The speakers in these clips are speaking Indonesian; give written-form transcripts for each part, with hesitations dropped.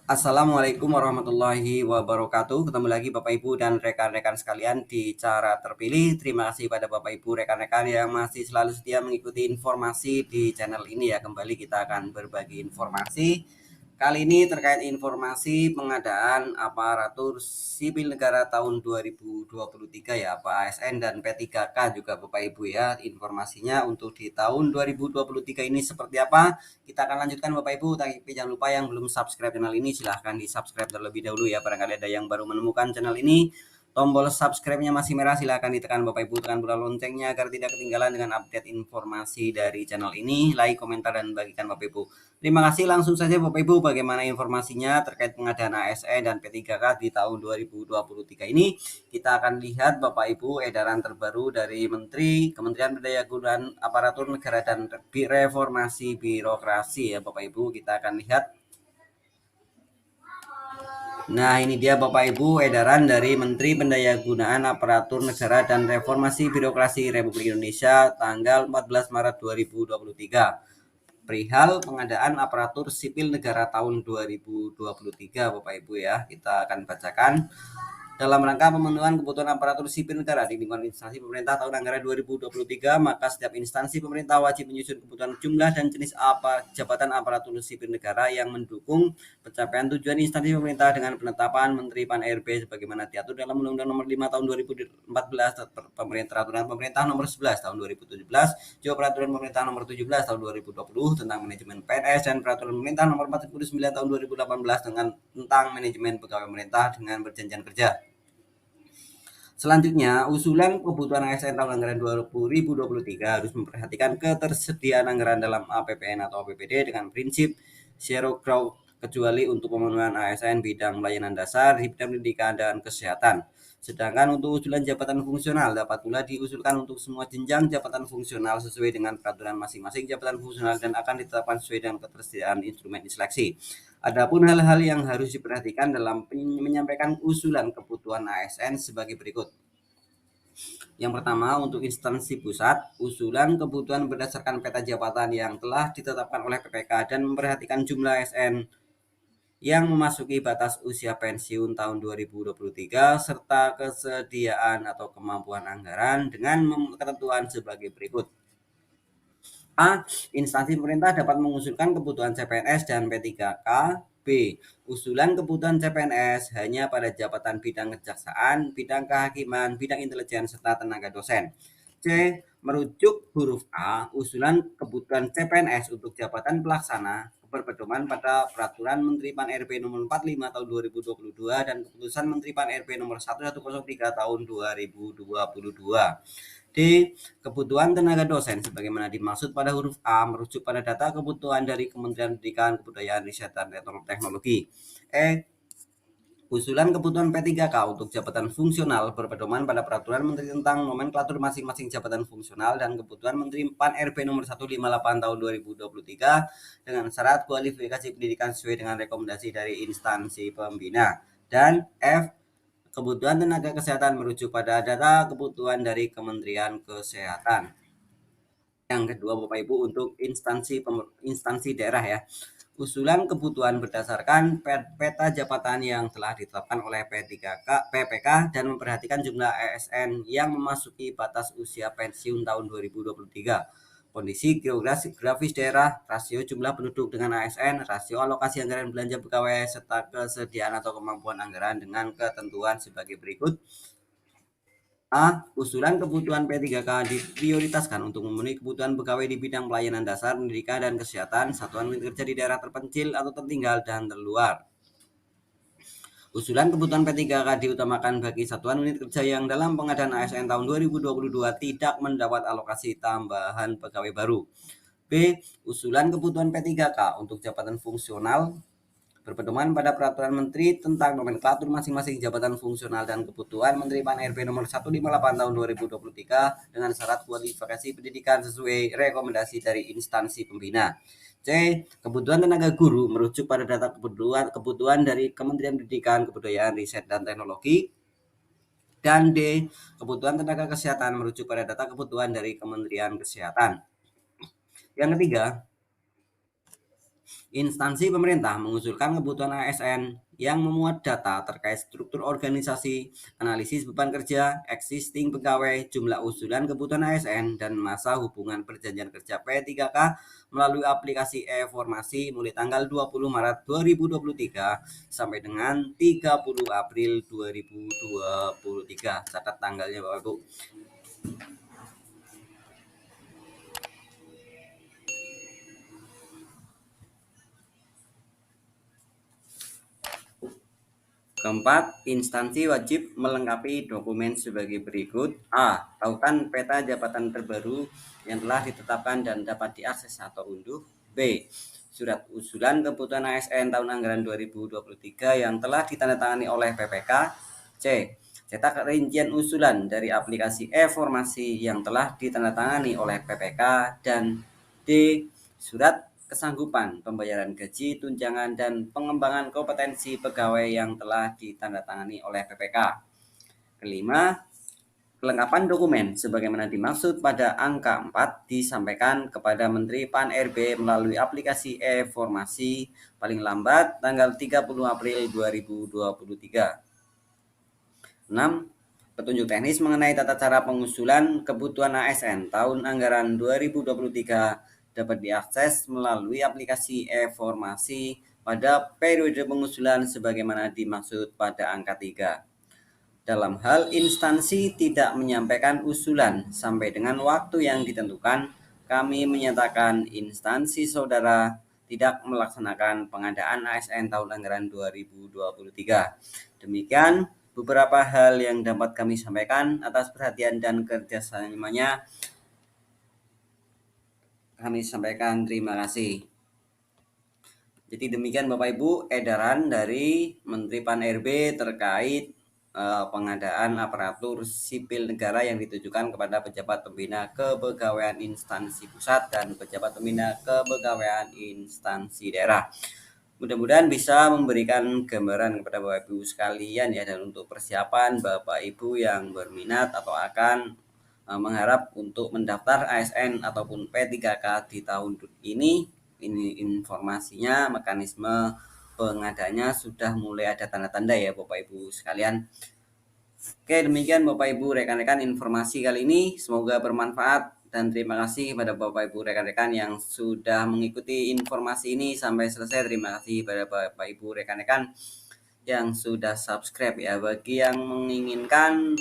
Assalamualaikum warahmatullahi wabarakatuh. Ketemu lagi Bapak Ibu dan rekan-rekan sekalian di cara terpilih. Terima kasih pada Bapak Ibu rekan-rekan yang masih selalu setia mengikuti informasi di channel ini ya. Kembali kita akan berbagi informasi. Kali ini terkait informasi pengadaan aparatur sipil negara tahun 2023 ya, Pak ASN dan P3K juga Bapak Ibu ya. Informasinya untuk di tahun 2023 ini seperti apa? Kita akan lanjutkan Bapak Ibu, tapi jangan lupa yang belum subscribe channel ini silahkan di subscribe terlebih dahulu ya. Barangkali ada yang baru menemukan channel ini, tombol subscribe-nya masih merah, silahkan ditekan Bapak Ibu, tekan bola loncengnya agar tidak ketinggalan dengan update informasi dari channel ini. Like, komentar, dan bagikan Bapak Ibu. Terima kasih, langsung saja Bapak Ibu bagaimana informasinya terkait pengadaan ASN dan P3K di tahun 2023 ini. Kita akan lihat Bapak Ibu edaran terbaru dari Kementerian Pendayagunaan Aparatur Negara dan Reformasi Birokrasi ya Bapak Ibu. Kita akan lihat. Nah, ini dia Bapak Ibu edaran dari Menteri Pendayagunaan Aparatur Negara dan Reformasi Birokrasi Republik Indonesia tanggal 14 Maret 2023. Perihal pengadaan aparatur sipil negara tahun 2023 Bapak Ibu ya. Kita akan bacakan. Dalam rangka pemenuhan kebutuhan aparatur sipil negara di lingkungan instansi pemerintah tahun anggaran 2023, maka setiap instansi pemerintah wajib menyusun kebutuhan jumlah dan jenis jabatan aparatur sipil negara yang mendukung pencapaian tujuan instansi pemerintah dengan penetapan Menteri Pan-RB sebagaimana diatur dalam Undang-Undang Nomor 5 Tahun 2014, Peraturan Pemerintah Nomor 11 Tahun 2017, juga Peraturan Pemerintah Nomor 17 Tahun 2020 tentang manajemen PNS dan Peraturan Pemerintah Nomor 49 Tahun 2018 tentang manajemen pegawai pemerintah dengan perjanjian kerja. Selanjutnya, usulan kebutuhan ASN tahun anggaran 2023 harus memperhatikan ketersediaan anggaran dalam APBN atau APBD dengan prinsip zero growth kecuali untuk pemenuhan ASN bidang pelayanan dasar, di bidang pendidikan dan kesehatan. Sedangkan untuk usulan jabatan fungsional dapat pula diusulkan untuk semua jenjang jabatan fungsional sesuai dengan peraturan masing-masing jabatan fungsional dan akan ditetapkan sesuai dengan ketersediaan instrumen seleksi. Adapun hal-hal yang harus diperhatikan dalam menyampaikan usulan kebutuhan ASN sebagai berikut. Yang pertama, untuk instansi pusat, usulan kebutuhan berdasarkan peta jabatan yang telah ditetapkan oleh PPK dan memperhatikan jumlah ASN yang memasuki batas usia pensiun tahun 2023 serta kesediaan atau kemampuan anggaran dengan ketentuan sebagai berikut. A. Instansi pemerintah dapat mengusulkan kebutuhan CPNS dan P3K. B. Usulan kebutuhan CPNS hanya pada jabatan bidang kejaksaan, bidang kehakiman, bidang intelijen, serta tenaga dosen. C. Merujuk huruf A, usulan kebutuhan CPNS untuk jabatan pelaksana berpedoman pada Peraturan Menteri Pan-RB Nomor 45 Tahun 2022 dan Keputusan Menteri Pan-RB Nomor 1103 Tahun 2022. D. Kebutuhan tenaga dosen sebagaimana dimaksud pada huruf A merujuk pada data kebutuhan dari Kementerian Pendidikan, Kebudayaan, Riset, dan Teknologi. E. Usulan kebutuhan P3K untuk jabatan fungsional berpedoman pada Peraturan Menteri tentang nomenklatur masing-masing jabatan fungsional dan kebutuhan Menteri Pan-RB Nomor 158 Tahun 2023 dengan syarat kualifikasi pendidikan sesuai dengan rekomendasi dari instansi pembina. Dan F. Kebutuhan tenaga kesehatan merujuk pada data kebutuhan dari Kementerian Kesehatan. Yang kedua Bapak Ibu untuk instansi daerah ya. Usulan kebutuhan berdasarkan peta jabatan yang telah ditetapkan oleh PPK dan memperhatikan jumlah ASN yang memasuki batas usia pensiun tahun 2023. Kondisi geografis daerah, rasio jumlah penduduk dengan ASN, rasio alokasi anggaran belanja pegawai, serta kesediaan atau kemampuan anggaran dengan ketentuan sebagai berikut. A. Usulan kebutuhan P3K diprioritaskan untuk memenuhi kebutuhan pegawai di bidang pelayanan dasar, pendidikan, dan kesehatan, satuan unit kerja di daerah terpencil atau tertinggal dan terluar. Usulan kebutuhan P3K diutamakan bagi satuan unit kerja yang dalam pengadaan ASN tahun 2022 tidak mendapat alokasi tambahan pegawai baru. B. Usulan kebutuhan P3K untuk jabatan fungsional berpedoman pada Peraturan Menteri tentang nomenklatur masing-masing jabatan fungsional dan kebutuhan Menteri Pan-RB Nomor 158 Tahun 2023 dengan syarat kualifikasi pendidikan sesuai rekomendasi dari instansi pembina. C. Kebutuhan tenaga guru merujuk pada data kebutuhan dari Kementerian Pendidikan, Kebudayaan, Riset, dan Teknologi. Dan D. Kebutuhan tenaga kesehatan merujuk pada data kebutuhan dari Kementerian Kesehatan. Yang ketiga, Instansi pemerintah mengusulkan kebutuhan ASN yang memuat data terkait struktur organisasi, analisis beban kerja, existing pegawai, jumlah usulan kebutuhan ASN, dan masa hubungan perjanjian kerja P3K melalui aplikasi e-formasi mulai tanggal 20 Maret 2023 sampai dengan 30 April 2023. Catat tanggalnya Bapak Ibu. Keempat, instansi wajib melengkapi dokumen sebagai berikut. A. Tautan peta jabatan terbaru yang telah ditetapkan dan dapat diakses atau unduh. B. Surat usulan kebutuhan ASN tahun anggaran 2023 yang telah ditandatangani oleh PPK. C. Cetak rincian usulan dari aplikasi e-formasi yang telah ditandatangani oleh PPK. Dan D. Surat kesanggupan pembayaran gaji, tunjangan, dan pengembangan kompetensi pegawai yang telah ditandatangani oleh PPK. Kelima, kelengkapan dokumen sebagaimana dimaksud pada angka 4 disampaikan kepada Menteri Pan-RB melalui aplikasi e-formasi paling lambat tanggal 30 April 2023. 6. Petunjuk teknis mengenai tata cara pengusulan kebutuhan ASN tahun anggaran 2023 dapat diakses melalui aplikasi e-formasi pada periode pengusulan sebagaimana dimaksud pada angka 3. Dalam hal instansi tidak menyampaikan usulan sampai dengan waktu yang ditentukan, kami menyatakan instansi saudara tidak melaksanakan pengadaan ASN tahun anggaran 2023. Demikian beberapa hal yang dapat kami sampaikan. Atas perhatian dan kerjasamanya kami sampaikan terima kasih. Jadi demikian Bapak Ibu edaran dari Menteri Pan-RB terkait pengadaan aparatur sipil negara yang ditujukan kepada pejabat pembina kepegawaian instansi pusat dan pejabat pembina kepegawaian instansi daerah. Mudah-mudahan bisa memberikan gambaran kepada Bapak Ibu sekalian ya, dan untuk persiapan Bapak Ibu yang berminat atau akan mengharap untuk mendaftar ASN ataupun P3K di tahun ini informasinya, mekanisme pengadanya sudah mulai ada tanda-tanda ya Bapak Ibu sekalian. Oke, demikian Bapak Ibu rekan-rekan informasi kali ini, semoga bermanfaat dan terima kasih kepada Bapak Ibu rekan-rekan yang sudah mengikuti informasi ini sampai selesai. Terima kasih kepada Bapak Ibu rekan-rekan yang sudah subscribe ya. Bagi yang menginginkan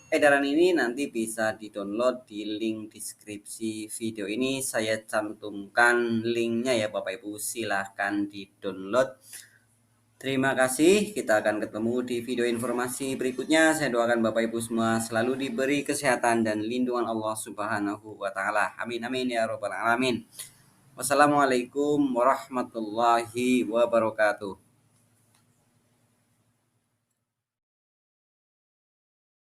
edaran ini nanti bisa di-download di link deskripsi video ini. Saya cantumkan linknya ya Bapak Ibu, silahkan di-download. Terima kasih, kita akan ketemu di video informasi berikutnya. Saya doakan Bapak Ibu semua selalu diberi kesehatan dan lindungan Allah Subhanahu wa taala. Amin amin ya rabbal alamin. Wassalamualaikum warahmatullahi wabarakatuh.